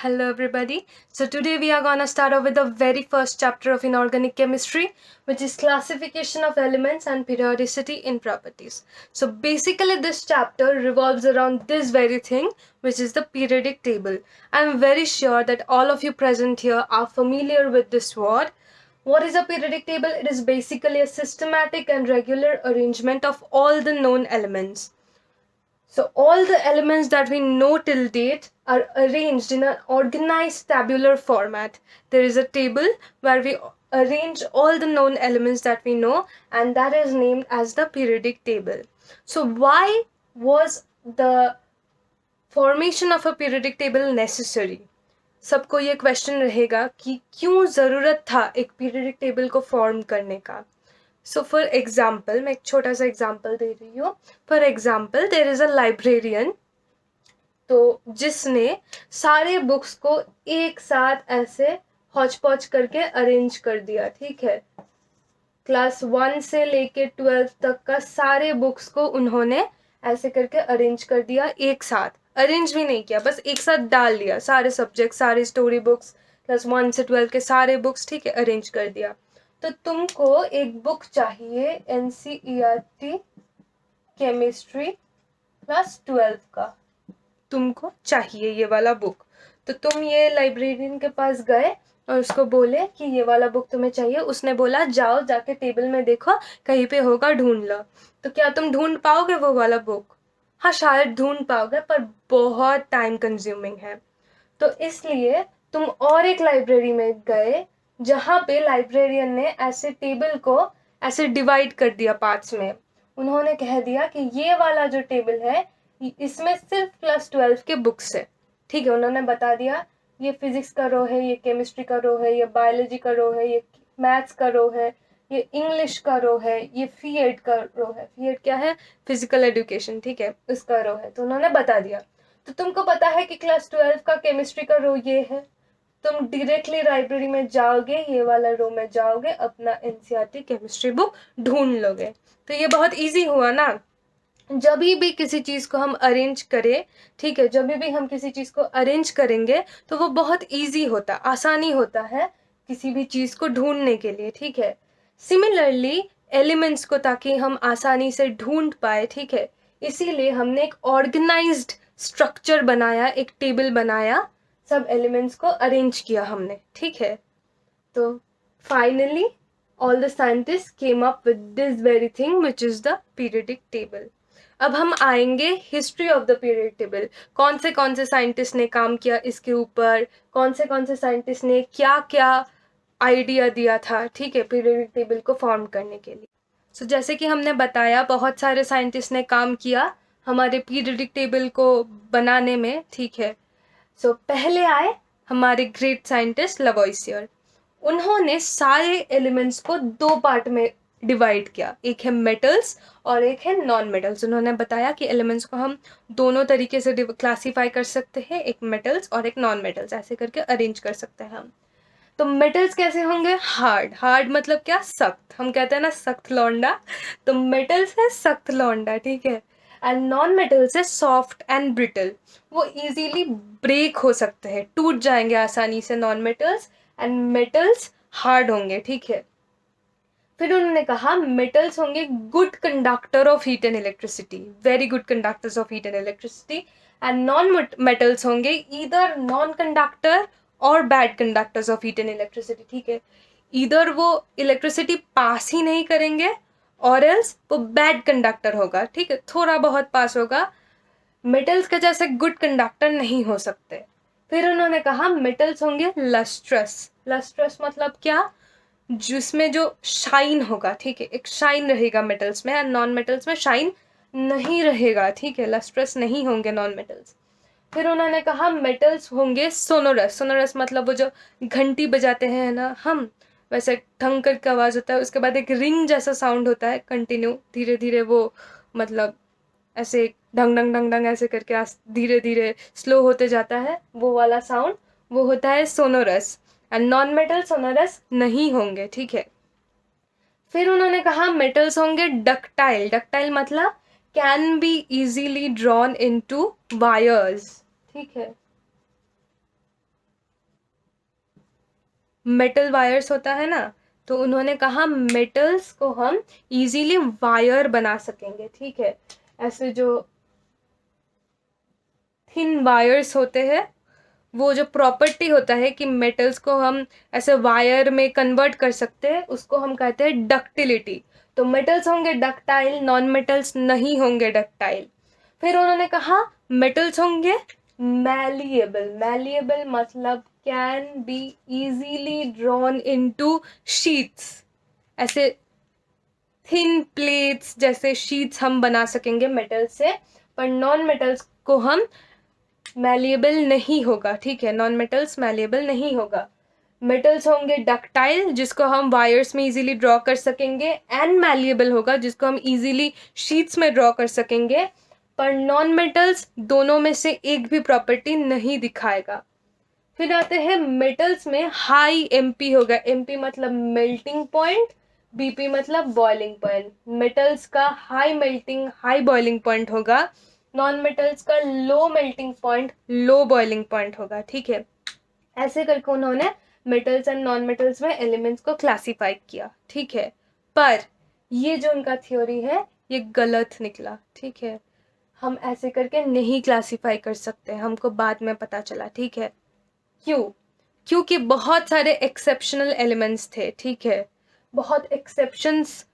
Hello everybody. So today we are gonna start off with the very first chapter of inorganic chemistry, which is classification of elements and periodicity in properties. So basically this chapter revolves around this very thing, which is the periodic table. I'm very sure that all of you present here are familiar with this word. What is a periodic table? It is basically a systematic and regular arrangement of all the known elements. So all the elements that we know till date are arranged in an organized tabular format. There is a table where we arrange all the known elements that we know, and that is named as the periodic table. So why was the formation of a periodic table necessary? सबको ये question रहेगा कि क्यों ज़रूरत था एक periodic table को form करने का. सो फॉर एग्जाम्पल मैं एक छोटा सा एग्जाम्पल दे रही हूँ. For example there is a librarian, तो जिसने सारे बुक्स को एक साथ ऐसे हौच पौच करके अरेंज कर दिया. ठीक है, क्लास 1 से लेके 12 तक का सारे बुक्स को उन्होंने ऐसे करके अरेंज कर दिया. एक साथ अरेंज भी नहीं किया, बस एक साथ डाल दिया. सारे सब्जेक्ट, सारे स्टोरी बुक्स, क्लास 1 से 12 के सारे बुक्स, ठीक है, अरेंज कर दिया. तो तुमको एक बुक चाहिए NCERT केमिस्ट्री क्लास 12 का, तुमको चाहिए ये वाला बुक. तो तुम ये लाइब्रेरियन के पास गए और उसको बोले कि ये वाला बुक तुम्हें चाहिए. उसने बोला जाओ जाके टेबल में देखो कहीं पे होगा, ढूंढ लो. तो क्या तुम ढूंढ पाओगे वो वाला बुक? हाँ, शायद ढूंढ पाओगे, पर बहुत टाइम कंज्यूमिंग है. तो इसलिए तुम और एक लाइब्रेरी में गए जहाँ पे लाइब्रेरियन ने ऐसे टेबल को ऐसे डिवाइड कर दिया पार्ट्स में. उन्होंने कह दिया कि ये वाला जो टेबल है इसमें सिर्फ क्लास 12 के बुक्स है. ठीक है, उन्होंने बता दिया ये फिजिक्स का रो है, ये केमिस्ट्री का रो है, ये बायोलॉजी का रो है, ये मैथ्स का रो है, ये इंग्लिश का रो है, ये फी8 का रो है. फी8 क्या है? Physical education. ठीक है, उसका रो है. तो उन्होंने बता दिया. तो तुमको पता है कि क्लास 12 का केमिस्ट्री का रो ये है. तुम डायरेक्टली लाइब्रेरी में जाओगे, ये वाला रो में जाओगे, अपना NCERT केमिस्ट्री बुक ढूंढ लोगे. तो ये बहुत इजी हुआ ना. जब भी किसी चीज़ को हम अरेंज करें, ठीक है, जब भी हम किसी चीज़ को अरेंज करेंगे तो वो बहुत इजी होता, आसानी होता है किसी भी चीज़ को ढूंढने के लिए. ठीक है, सिमिलरली एलिमेंट्स को ताकि हम आसानी से ढूंढ पाए, ठीक है, इसीलिए हमने एक ऑर्गेनाइज्ड स्ट्रक्चर बनाया, एक टेबल बनाया, सब एलिमेंट्स को अरेंज किया हमने. ठीक है, तो finally all the scientists came up with this very thing which is the periodic table. अब हम आएंगे history of the period table. कौन से साइंटिस्ट ने काम किया इसके ऊपर, कौन से साइंटिस्ट ने क्या क्या आइडिया दिया था, ठीक है, पीरियडिक टेबल को फॉर्म करने के लिए. सो जैसे कि हमने बताया बहुत सारे साइंटिस्ट ने काम किया हमारे पीरियडिक टेबल को बनाने में. ठीक है, सो पहले आए हमारे ग्रेट साइंटिस्ट लवॉइसियर. उन्होंने सारे एलिमेंट्स को दो पार्ट में डिवाइड किया, एक है मेटल्स और एक है नॉन मेटल्स. उन्होंने बताया कि एलिमेंट्स को हम दोनों तरीके से क्लासीफाई कर सकते हैं, एक मेटल्स और एक नॉन मेटल्स, ऐसे करके अरेंज कर सकते हैं हम. तो मेटल्स कैसे होंगे? हार्ड. हार्ड मतलब क्या? सख्त. हम कहते हैं ना सख्त लौंडा, तो मेटल्स है सख्त लौंडा. ठीक है, एंड नॉन मेटल्स है सॉफ्ट एंड ब्रिटल. वो इजीली ब्रेक हो सकते हैं, टूट जाएंगे आसानी से non metals, and metals hard होंगे. ठीक है, फिर उन्होंने कहा मेटल्स होंगे good conductor of heat and electricity, very good conductors of heat and electricity. And non metals होंगे ईदर नॉन कंडक्टर और bad conductors of heat and electricity. ठीक है, इधर वो इलेक्ट्रिसिटी पास ही नहीं करेंगे और एल्स वो बैड कंडक्टर होगा. ठीक है, थोड़ा बहुत पास होगा, मेटल्स के जैसे गुड कंडक्टर नहीं हो सकते. फिर उन्होंने कहा मेटल्स होंगे लस्ट्रस. लस्ट्रस मतलब क्या? जिसमें जो शाइन होगा. ठीक है, एक शाइन रहेगा मेटल्स में, एंड नॉन मेटल्स में शाइन नहीं रहेगा. ठीक है, लस्ट्रस नहीं होंगे नॉन मेटल्स. फिर उन्होंने कहा मेटल्स होंगे सोनोरस. सोनोरस मतलब वो जो घंटी बजाते हैं ना हम, वैसे ठंग करके आवाज़ होता है, उसके बाद एक रिंग जैसा साउंड होता है कंटिन्यू, धीरे धीरे वो मतलब ऐसे ढंग ढंग ढंग ढंग ऐसे करके धीरे धीरे स्लो होते जाता है, वो वाला साउंड वो होता है sonorous. And non metal sonorous नहीं होंगे. ठीक है, फिर उन्होंने कहा मेटल्स होंगे डक्टाइल. डक्टाइल मतलब can be easily drawn into wires. ठीक है, मेटल वायर्स होता है ना, तो उन्होंने कहा मेटल्स को हम इजीली वायर बना सकेंगे, ठीक है। ऐसे जो थिन वायर्स होते हैं, वो जो प्रॉपर्टी होता है कि मेटल्स को हम ऐसे वायर में कन्वर्ट कर सकते हैं, उसको हम कहते हैं डक्टिलिटी। तो मेटल्स होंगे डक्टाइल, नॉन मेटल्स नहीं होंगे डक्टाइल। फिर उन्होंने कहा मेटल्स होंगे मैलिएबल। मैलिएबल मतलब can be easily drawn into sheets, ऐसे थिन प्लेट्स जैसे शीट्स हम बना सकेंगे मेटल से। पर नॉन मेटल्स को हम मैलिएबल नहीं होगा, ठीक है, नॉन मेटल्स मैलिएबल नहीं होगा। मेटल्स होंगे डक्टाइल, जिसको हम वायर्स में इजीली ड्रॉ कर सकेंगे, एंड मैलिएबल होगा जिसको हम इजीली शीट्स में ड्रॉ कर सकेंगे। पर नॉन मेटल्स दोनों में से एक भी प्रॉपर्टी नहीं दिखाएगा। फिर आते हैं मेटल्स में हाई एमपी होगा। एमपी मतलब मेल्टिंग पॉइंट, बीपी मतलब बॉइलिंग पॉइंट। मेटल्स का high melting high boiling point होगा, नॉन मेटल्स का low melting point low boiling point होगा, ठीक है। ऐसे करके उन्होंने मेटल्स एंड नॉन मेटल्स में एलिमेंट्स को क्लासिफाई किया, ठीक है। पर ये जो उनका थ्योरी है ये गलत निकला, ठीक है। हम ऐसे करके नहीं क्लासिफाई कर सकते, हमको बाद में पता चला, ठीक है। क्यों? क्योंकि बहुत सारे एक्सेप्शनल एलिमेंट्स थे, ठीक है। बहुत एक्सेप्शंस,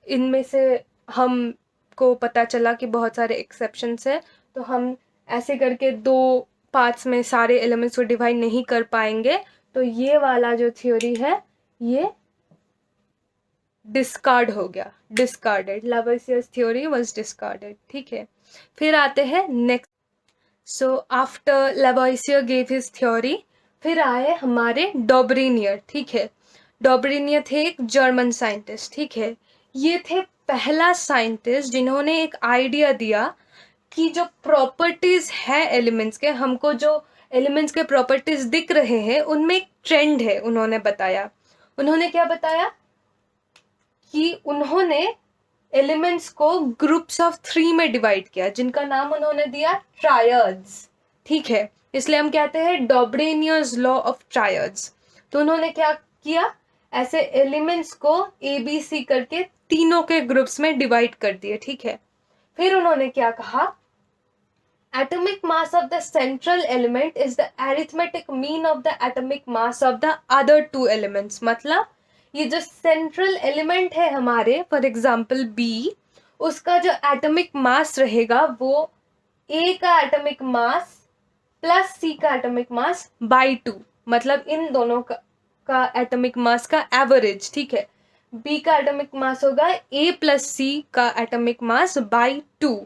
इनमें से हमको पता चला कि बहुत सारे एक्सेप्शंस है, तो हम ऐसे करके दो पार्ट्स में सारे एलिमेंट्स को डिवाइड नहीं कर पाएंगे। तो ये वाला जो थ्योरी है ये डिस्कार्ड हो गया, discarded. Lavoisier's theory was discarded, ठीक है। फिर आते हैं next. So after Lavoisier gave his theory, फिर आए हमारे डॉबरिनियर, ठीक है। डॉबरिनियर थे एक जर्मन साइंटिस्ट, ठीक है। ये थे पहला साइंटिस्ट जिन्होंने एक आइडिया दिया कि जो प्रॉपर्टीज है एलिमेंट्स के, हमको जो एलिमेंट्स के प्रॉपर्टीज दिख रहे हैं उनमें एक ट्रेंड है, उन्होंने बताया। उन्होंने क्या बताया कि उन्होंने एलिमेंट्स को ग्रुप्स ऑफ 3 में डिवाइड किया, जिनका नाम उन्होंने दिया ट्रायड्स, ठीक है। इसलिए हम कहते हैं डॉबरेनियर्स लॉ ऑफ ट्रायड्स। तो उन्होंने क्या किया, ऐसे एलिमेंट्स को ABC करके तीनों के ग्रुप्स में डिवाइड कर दिए, ठीक है। फिर उन्होंने क्या कहा, atomic mass of the central element is the arithmetic mean of the atomic mass of the other two elements। मतलब ये जो सेंट्रल एलिमेंट है हमारे, फॉर एग्जाम्पल B, उसका जो एटॉमिक मास रहेगा वो A का एटॉमिक मास प्लस C का एटॉमिक मास बाई 2, मतलब इन दोनों का एटॉमिक मास का एवरेज, ठीक है। B का एटॉमिक मास होगा A प्लस C का एटॉमिक मास बाई 2।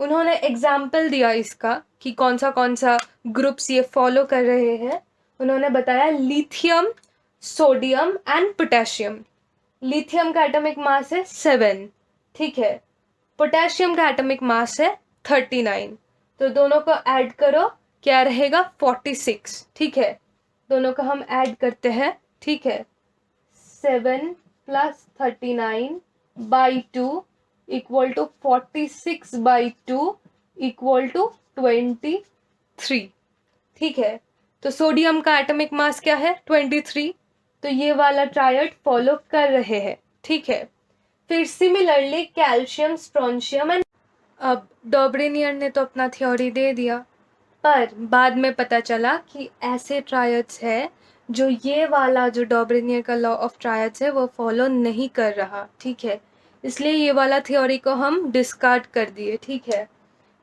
उन्होंने एग्जाम्पल दिया इसका कि कौन सा ग्रुप्स ये फॉलो कर रहे हैं। उन्होंने बताया lithium, sodium and potassium. Lithium का एटॉमिक मास है 7, ठीक है। पोटेशियम का एटॉमिक मास है 39। तो दोनों को ऐड करो, क्या रहेगा 46, ठीक है। दोनों को हम ऐड करते हैं, ठीक है। 7 plus 39 by 2 equal to 46 by 2 equal to 23, ठीक है। तो सोडियम का एटॉमिक मास क्या है 23। तो ये वाला ट्रायड फॉलो कर रहे हैं, ठीक है। फिर सिमिलरली कैल्शियम, स्ट्रोंशियम एंड, अब डॉबरिनियर ने तो अपना थ्योरी दे दिया, पर बाद में पता चला कि ऐसे ट्रायड्स है जो ये वाला जो डॉबरिनियर का लॉ ऑफ ट्रायड्स है वो फॉलो नहीं कर रहा, ठीक है। इसलिए ये वाला थ्योरी को हम डिस्कार्ड कर दिए, ठीक है।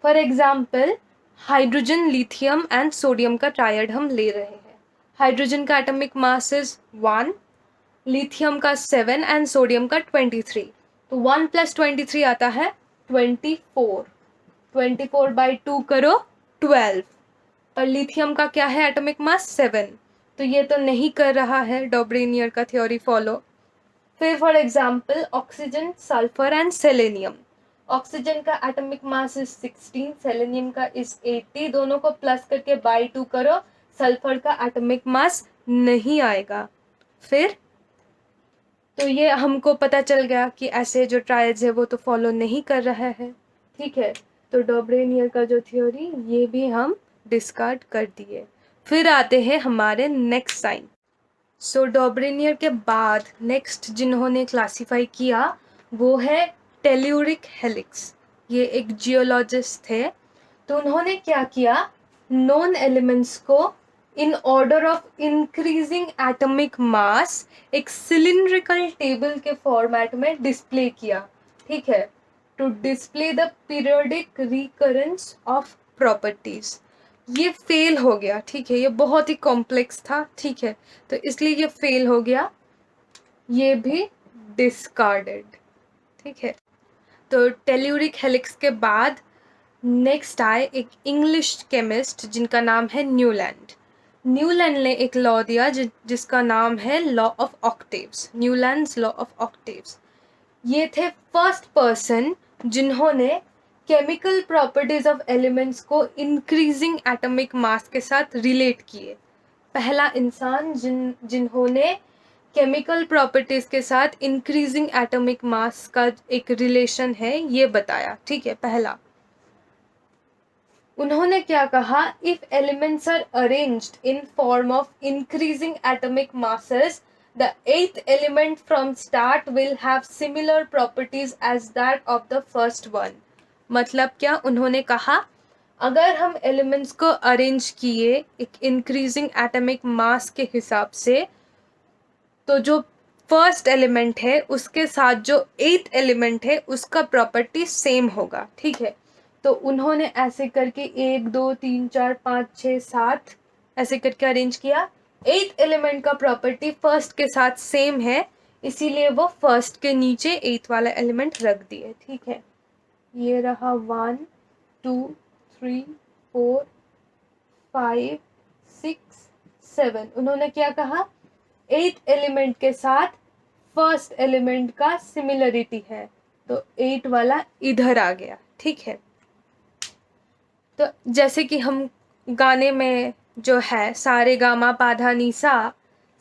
For example hydrogen, lithium and sodium का ट्रायड हम ले रहे हैं। हाइड्रोजन का एटॉमिक मास इज 1, लिथियम का 7 एंड सोडियम का 23। तो 1 प्लस 23 आता है 24। 24 बाई 2 करो 12। पर लिथियम का क्या है एटॉमिक मास 7, तो ये तो नहीं कर रहा है डॉबरिनियर का थ्योरी फॉलो। फिर for example oxygen, sulphur and selenium. Oxygen का एटॉमिक मास इज 16, सेलेनियम का इज 80। दोनों को प्लस करके बाई 2 करो, सल्फर का एटॉमिक मास नहीं आएगा। फिर तो ये हमको पता चल गया कि ऐसे जो ट्रायड्स है वो तो फॉलो नहीं कर रहा है, ठीक है। तो डॉबरेनियर का जो थ्योरी ये भी हम डिस्कार्ड कर दिए। फिर आते हैं हमारे नेक्स्ट साइन। सो डॉबरेनियर के बाद नेक्स्ट जिन्होंने क्लासीफाई किया वो है टेल्यूरिक हेलिक्स। ये एक जियोलॉजिस्ट थे। तो उन्होंने क्या किया, नॉन एलिमेंट्स को in order of increasing atomic mass एक सिलिंड्रिकल टेबल के फॉर्मेट में डिस्प्ले किया, ठीक है, to display the periodic recurrence of properties. ये फेल हो गया, ठीक है, ये बहुत ही कॉम्प्लेक्स था, ठीक है, तो इसलिए ये फेल हो गया, ये भी डिस्कार्डेड, ठीक है। तो टेल्यूरिक हेलिक्स के बाद नेक्स्ट आए एक इंग्लिश केमिस्ट जिनका नाम है न्यूलैंड। न्यूलैंड ने एक लॉ दिया जिसका नाम है law of octaves, Newlands law of octaves. ये थे फर्स्ट पर्सन जिन्होंने केमिकल प्रॉपर्टीज ऑफ एलिमेंट्स को इंक्रीजिंग एटॉमिक मास के साथ रिलेट किए। पहला इंसान जिन्होंने केमिकल प्रॉपर्टीज के साथ इंक्रीजिंग एटॉमिक मास का एक रिलेशन है ये बताया, ठीक है, पहला। उन्होंने क्या कहा, if elements are arranged in form of increasing atomic masses the eighth element from start will have similar properties as that of the first one। मतलब क्या, उन्होंने कहा अगर हम एलिमेंट्स को अरेंज किए एक इंक्रीजिंग एटॉमिक मास के हिसाब से, तो जो फर्स्ट एलिमेंट है उसके साथ जो एथ एलिमेंट है उसका प्रॉपर्टी सेम होगा, ठीक है। तो उन्होंने ऐसे करके 1 2 3 4 5 6 7 ऐसे करके अरेंज किया। एथ एलिमेंट का प्रॉपर्टी फर्स्ट के साथ सेम है, इसीलिए वो फर्स्ट के नीचे एथ वाला एलिमेंट रख दिए, ठीक है। ये रहा 1 2 3 4 5 6 7। उन्होंने क्या कहा, एथ एलिमेंट के साथ फर्स्ट एलिमेंट का सिमिलरिटी है, तो 8 वाला इधर आ गया, ठीक है। तो जैसे कि हम गाने में जो है सारे गामा पाधा नी सा,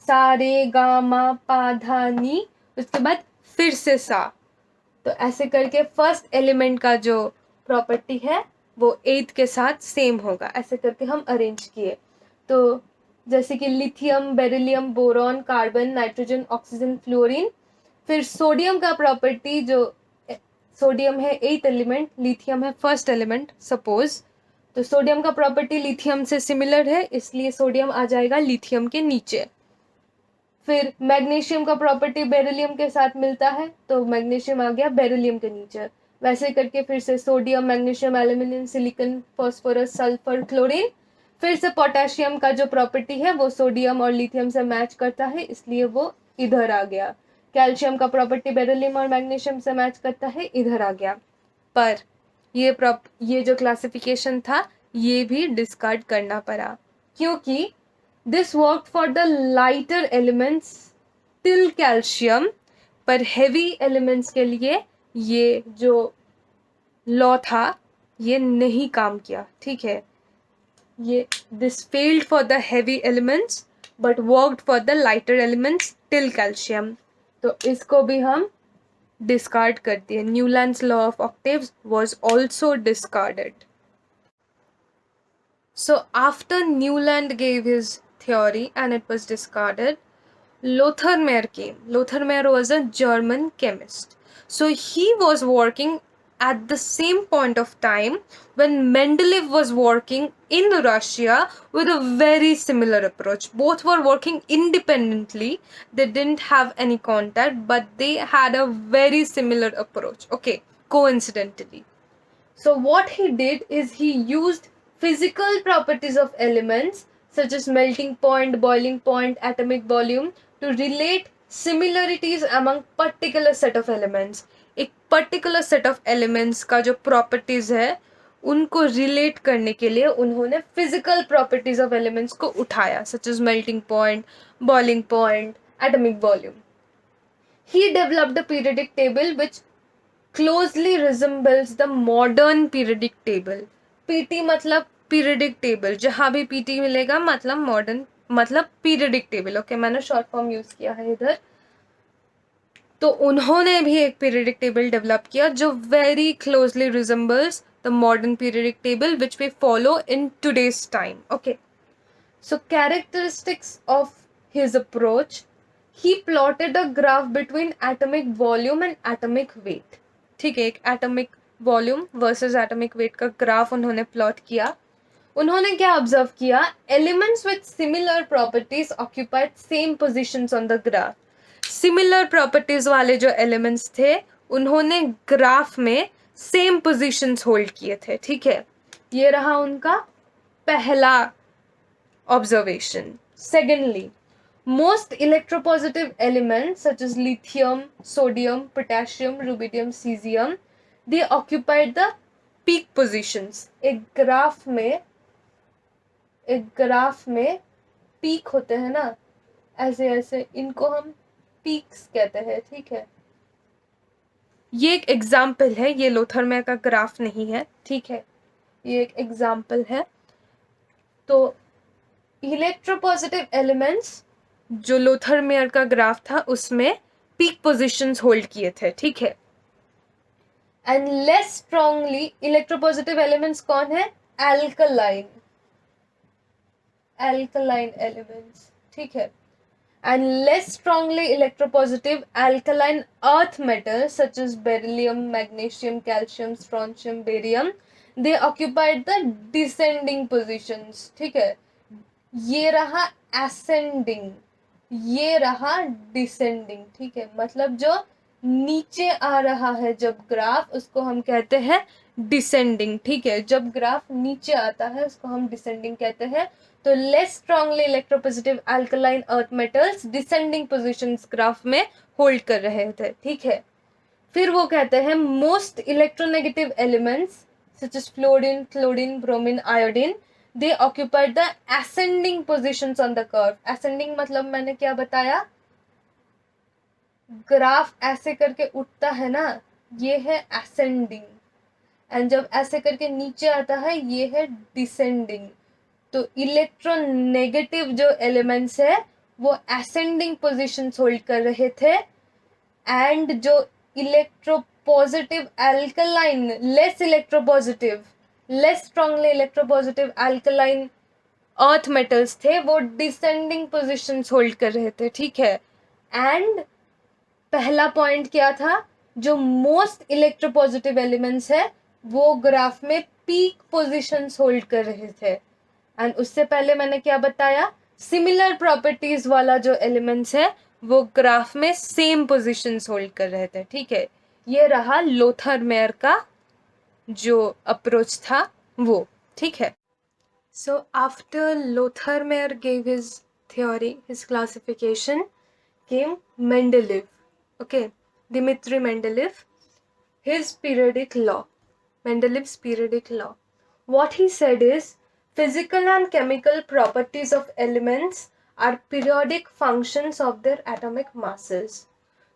सारे गामा पाधा नी, उसके बाद फिर से सा, तो ऐसे करके फर्स्ट एलिमेंट का जो प्रॉपर्टी है वो एथ के साथ सेम होगा, ऐसे करके हम अरेंज किए। तो जैसे कि lithium, beryllium, boron, carbon, nitrogen, oxygen, fluorine. फिर सोडियम का प्रॉपर्टी, जो सोडियम है एथ एलिमेंट, लिथियम है फर्स्ट एलिमेंट सपोज, तो सोडियम का प्रॉपर्टी लिथियम से सिमिलर है, इसलिए सोडियम आ जाएगा लिथियम के नीचे। फिर मैग्नीशियम का प्रॉपर्टी बेरिलियम के साथ मिलता है, तो मैग्नीशियम आ गया बेरिलियम के नीचे। वैसे करके फिर से sodium, magnesium, aluminium, silicon, phosphorus, sulphur, chlorine. फिर से पोटेशियम का जो प्रॉपर्टी है वो सोडियम और लिथियम से मैच करता है, इसलिए वो इधर आ गया। कैल्शियम का प्रॉपर्टी बेरिलियम और मैग्नीशियम से मैच करता है, इधर आ गया। पर ये जो क्लासिफिकेशन था ये भी डिस्कार्ड करना पड़ा, क्योंकि this work for the lighter elements till calcium, पर हेवी एलिमेंट्स के लिए ये जो लॉ था ये नहीं काम किया, ठीक है। ये this failed for the heavy elements but worked for the lighter elements till calcium, तो इसको भी हम डिस्कार्ड कर दिए। Newlands law of octaves was also discarded. So after Newland gave his theory and it was discarded, Lothar Meyer came. Lothar Meyer was a German chemist. So he was working at the same point of time when Mendeleev was working in Russia with a very similar approach. Both were working independently. They didn't have any contact, but they had a very similar approach. Okay, coincidentally. So what he did is he used physical properties of elements such as melting point, boiling point, atomic volume to relate similarities among particular set of elements। एक particular set of elements का जो properties है उनको relate करने के लिए उन्होंने physical properties of elements को उठाया, such as melting point, boiling point, atomic volume। He developed a periodic table which closely resembles the modern periodic table। PT मतलब periodic table, जहाँ भी PT मिलेगा मतलब modern मतलब periodic table। ओके, मैंने short form use किया है इधर। तो उन्होंने भी एक periodic table डेवलप किया जो very closely resembles the modern periodic table which we follow in today's time। Okay, so characteristics of his approach, he plotted a graph between atomic volume and atomic weight. ठीक है, एक atomic volume versus atomic weight का graph उन्होंने plot किया. उन्होंने क्या observe किया? Elements with similar properties occupied same positions on the graph. Similar properties वाले जो एलिमेंट्स थे उन्होंने ग्राफ में सेम पोजीशंस होल्ड किए थे. ठीक है, ये रहा उनका पहला observation. Secondly, most electropositive elements such as lithium, sodium, potassium, rubidium, cesium, they occupied the peak positions. एक ग्राफ में पीक होते हैं ना, ऐसे ऐसे, इनको हम पीक्स कहते हैं. ठीक है, ये एक एग्जाम्पल है, ये लोथरमेयर का ग्राफ नहीं है. ठीक है, ये एक एग्जाम्पल है. तो इलेक्ट्रोपॉजिटिव एलिमेंट्स जो लोथरमेयर का ग्राफ था उसमें पीक पोजीशंस होल्ड किए थे. ठीक है, and less strongly electropositive elements कौन है? Alkaline elements. ठीक है, and less strongly electropositive alkaline earth metals such as beryllium, magnesium, calcium, strontium, barium, they occupied the descending positions. ठीक है, ये रहा ascending, ये रहा descending. ठीक है, मतलब जो नीचे आ रहा है जब ग्राफ, उसको हम कहते हैं डिसेंडिंग. ठीक है, जब ग्राफ नीचे आता है उसको हम डिसेंडिंग कहते हैं. तो less strongly electropositive alkaline earth metals descending positions graph में होल्ड कर रहे थे. ठीक है, फिर वो कहते हैं most electronegative elements such as fluorine, chlorine, bromine, iodine, they occupied the ascending positions on the curve. Ascending मतलब मैंने क्या बताया? ग्राफ ऐसे करके उठता है ना, ये है असेंडिंग, एंड जब ऐसे करके नीचे आता है ये है डिसेंडिंग. तो इलेक्ट्रोनेगेटिव जो एलिमेंट्स है वो असेंडिंग पोजीशंस होल्ड कर रहे थे, एंड जो electropositive alkaline, less strongly electropositive alkaline earth metals थे वो डिसेंडिंग पोजीशंस होल्ड कर रहे थे. ठीक है, एंड पहला पॉइंट क्या था? जो मोस्ट इलेक्ट्रोपॉजिटिव एलिमेंट्स है वो ग्राफ में पीक पोजीशंस होल्ड कर रहे थे. एंड उससे पहले मैंने क्या बताया? सिमिलर प्रॉपर्टीज वाला जो एलिमेंट्स है वो ग्राफ में सेम पोजीशंस होल्ड कर रहे थे. ठीक है, ये रहा लोथरमेयर का जो अप्रोच था वो. ठीक है, so after Lothar Meyer gave his theory, his classification, came Mendeleev. Okay, Dmitry Mendeleev, his periodic law, Mendeleev's periodic law. What he said is, physical and chemical properties of elements are periodic functions of their atomic masses.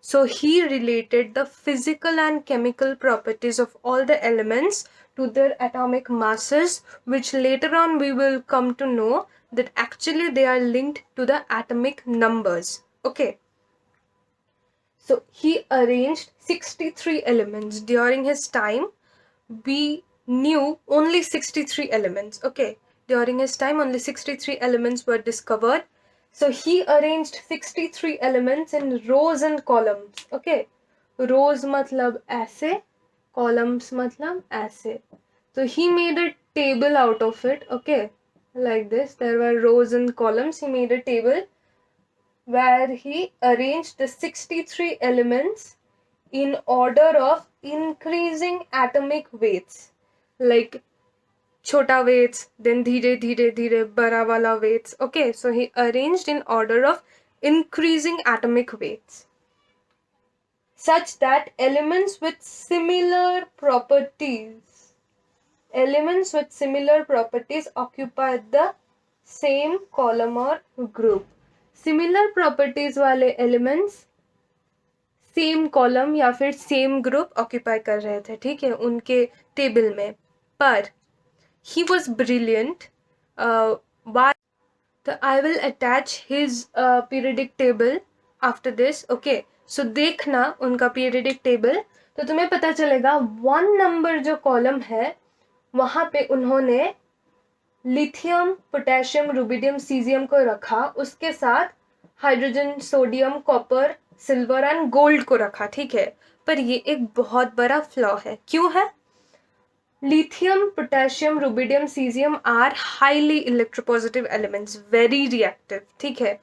So he related the physical and chemical properties of all the elements to their atomic masses, which later on we will come to know that actually they are linked to the atomic numbers. Okay. So he arranged 63 elements. During his time, we knew only 63 elements. Okay, during his time only 63 elements were discovered. So he arranged 63 elements in rows and columns. Okay, rows matlab ऐसे, columns matlab ऐसे. So he made a table out of it. Okay, like this. There were rows and columns. He made a table where he arranged the 63 elements in order of increasing atomic weights, like chota weights, then dhire bada wala weights. Okay, so he arranged in order of increasing atomic weights such that elements with similar properties occupy the same column or group. Similar properties वाले elements same column या फिर same group occupy कर रहे थे. ठीक है, उनके table में. पर ही वॉज ब्रिलियंट. तो I will attach his periodic table after this. Okay, so देखना उनका पीरियडिक टेबल, तो तुम्हें पता चलेगा 1 नंबर जो कॉलम है वहाँ पे उन्होंने लिथियम, पोटेशियम, रुबिडियम, सीजियम को रखा, उसके साथ hydrogen, sodium, copper, silver and gold को रखा, ठीक है। पर ये एक बहुत बड़ा फ्लॉ है। क्यों है? Lithium, potassium, rubidium, caesium are highly electropositive elements, very reactive, ठीक है।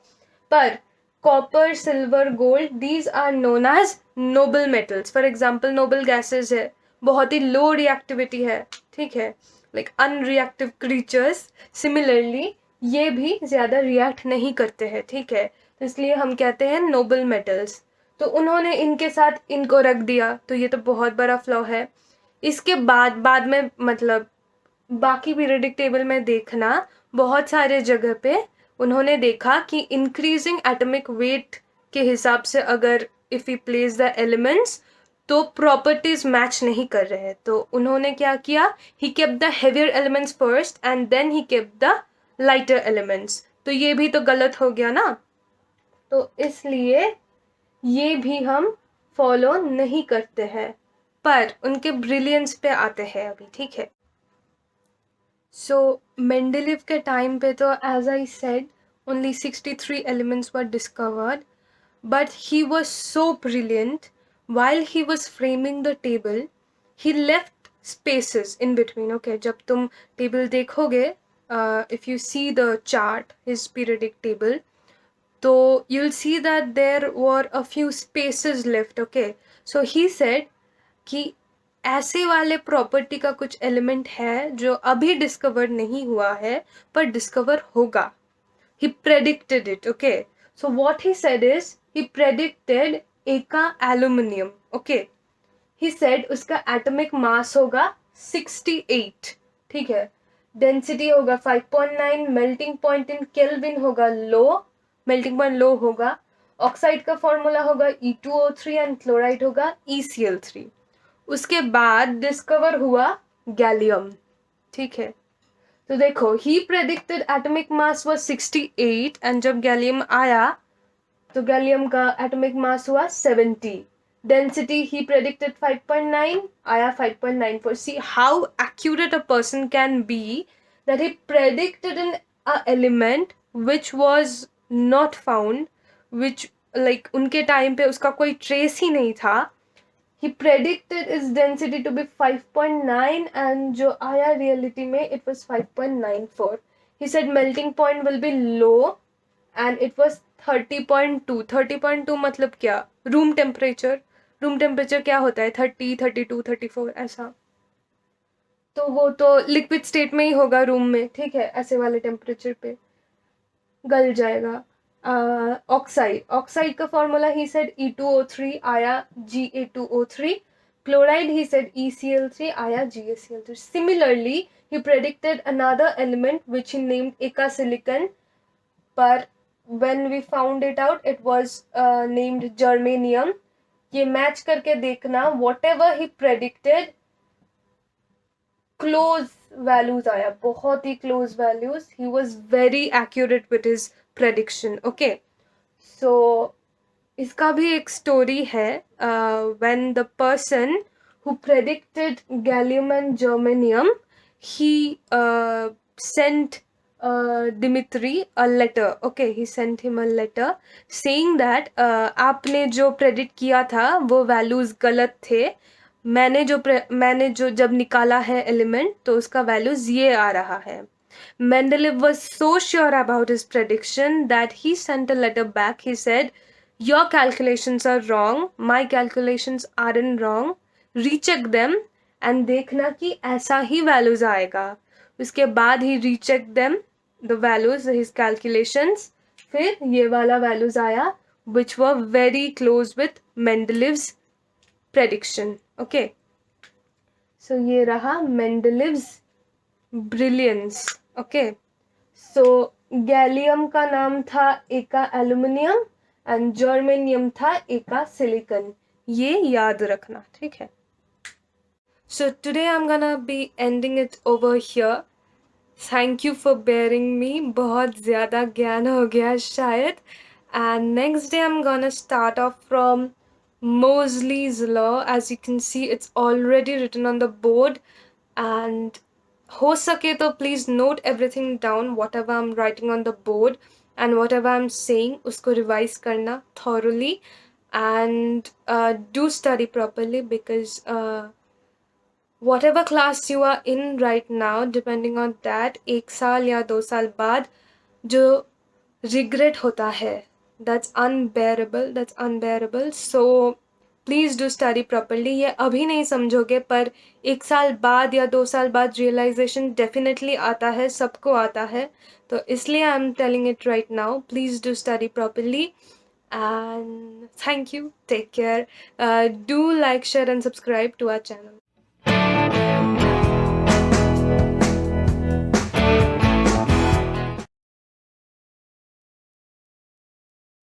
पर copper, silver, gold, these are known as noble metals. For example noble gases है, बहुत ही लो रिएक्टिविटी है, ठीक है, लाइक अनरिएक्टिव क्रीचर्स। सिमिलरली ये भी ज्यादा रिएक्ट नहीं करते हैं, ठीक है, तो इसलिए हम कहते हैं नोबल मेटल्स। तो उन्होंने इनके साथ इनको रख दिया, तो ये तो बहुत बड़ा फ्लॉ है। इसके बाद में मतलब बाकी पीरियडिक टेबल में देखना, बहुत सारे जगह पे उन्होंने देखा कि इंक्रीजिंग एटॉमिक वेट के हिसाब से अगर if you place the elements तो प्रॉपर्टीज मैच नहीं कर रहे हैं। तो उन्होंने क्या किया, he kept the heavier elements first and then he kept the lighter elements. तो ये भी तो गलत हो गया ना, तो इसलिए ये भी हम फॉलो नहीं करते हैं। पर उनके ब्रिलियंस पे आते हैं अभी, ठीक है। सो मेंडेलीव के टाइम पे तो as I said only 63 elements were discovered, but he was so brilliant while he was framing the table he left spaces in between. Okay, जब तुम टेबल देखोगे, if you see the chart, his periodic table, so you'll see that there were a few spaces left. Okay, so he said कि ऐसे वाले property का कुछ element है जो अभी डिस्कवर नहीं हुआ है पर डिस्कवर होगा। he predicted it. Okay, so what he said is he predicted एका एल्यूमिनियम. Okay, he said उसका एटॉमिक मास होगा 68, ठीक है, डेंसिटी होगा 5.9, मेल्टिंग पॉइंट इन केल्विन होगा लो, मेल्टिंग पॉइंट लो होगा, ऑक्साइड का फॉर्मूला होगा E2O3 एंड क्लोराइड होगा ECl3। उसके बाद डिस्कवर हुआ गैलियम, ठीक है। तो देखो ही predicted atomic mass was 68 and जब गैलियम आया तो गैलियम का एटॉमिक मास हुआ 70, डेंसिटी ही प्रेडिक्टेड 5.9, आया 5.94। See how accurate a person can be that he predicted an element which was not found, which like उनके टाइम पे उसका कोई ट्रेस ही नहीं था। he predicted its density to be 5.9 and जो आया reality में it was 5.94. He said melting point will be low and it was 30.2. 30.2 मतलब क्या? रूम टेम्परेचर क्या होता है? 30, 32, 34 ऐसा। तो वो तो लिक्विड स्टेट में ही होगा रूम में, ठीक है, ऐसे वाले टेम्परेचर पे गल जाएगा। ऑक्साइड का फॉर्मूला ही सेड E2O3, आया Ga2O3, chloride he said ECl3, आया GaCl3। Similarly he predicted another element which he named एका सिलिकन, पर when we found it out it was named germanium। ये मैच करके देखना, whatever he predicted close values आया, बहुत ही close values. He was very accurate with his prediction. Okay, so इसका भी एक स्टोरी है। When the person who predicted gallium and germanium, he sent Dimitri a letter. Okay, he sent him a letter saying that आपने जो predict किया था वो values गलत थे, मैंने जो जब निकाला है एलिमेंट तो उसका वैल्यूज ये आ रहा है। Mendeleev was so sure about his prediction that he sent a letter back. He said, your calculations are wrong, my calculations aren't wrong, recheck them and देखना कि ऐसा ही वैल्यूज आएगा। उसके बाद he recheck them the values, his calculations, फिर ये वाला values आया which were very close with Mendeleev's prediction. Okay, so ये रहा Mendeleev's brilliance. Okay, so gallium का नाम था एका एल्यूमिनियम एंड जर्मेनियम था एका सिलिकन, ये याद रखना, ठीक है। So today I'm gonna be ending it over here. Thank you for bearing me. बहुत ज़्यादा ज्ञान हो गया शायद. And next day I'm gonna start off from Moseley's law. As you can see, it's already written on the board. And हो सके तो please note everything down, whatever I'm writing on the board. and whatever I'm saying usko revise karna thoroughly, and do study properly, because whatever class you are in right now, depending on that, एक साल या 2 साल बाद जो regret होता है, that's unbearable, that's unbearable. So please do study properly. ये अभी नहीं समझोगे, पर 1 साल बाद या 2 साल बाद realization definitely आता है, सबको आता है. तो इसलिए I'm telling it right now. Please do study properly. And thank you. Take care. Do like, share, and subscribe to our channel.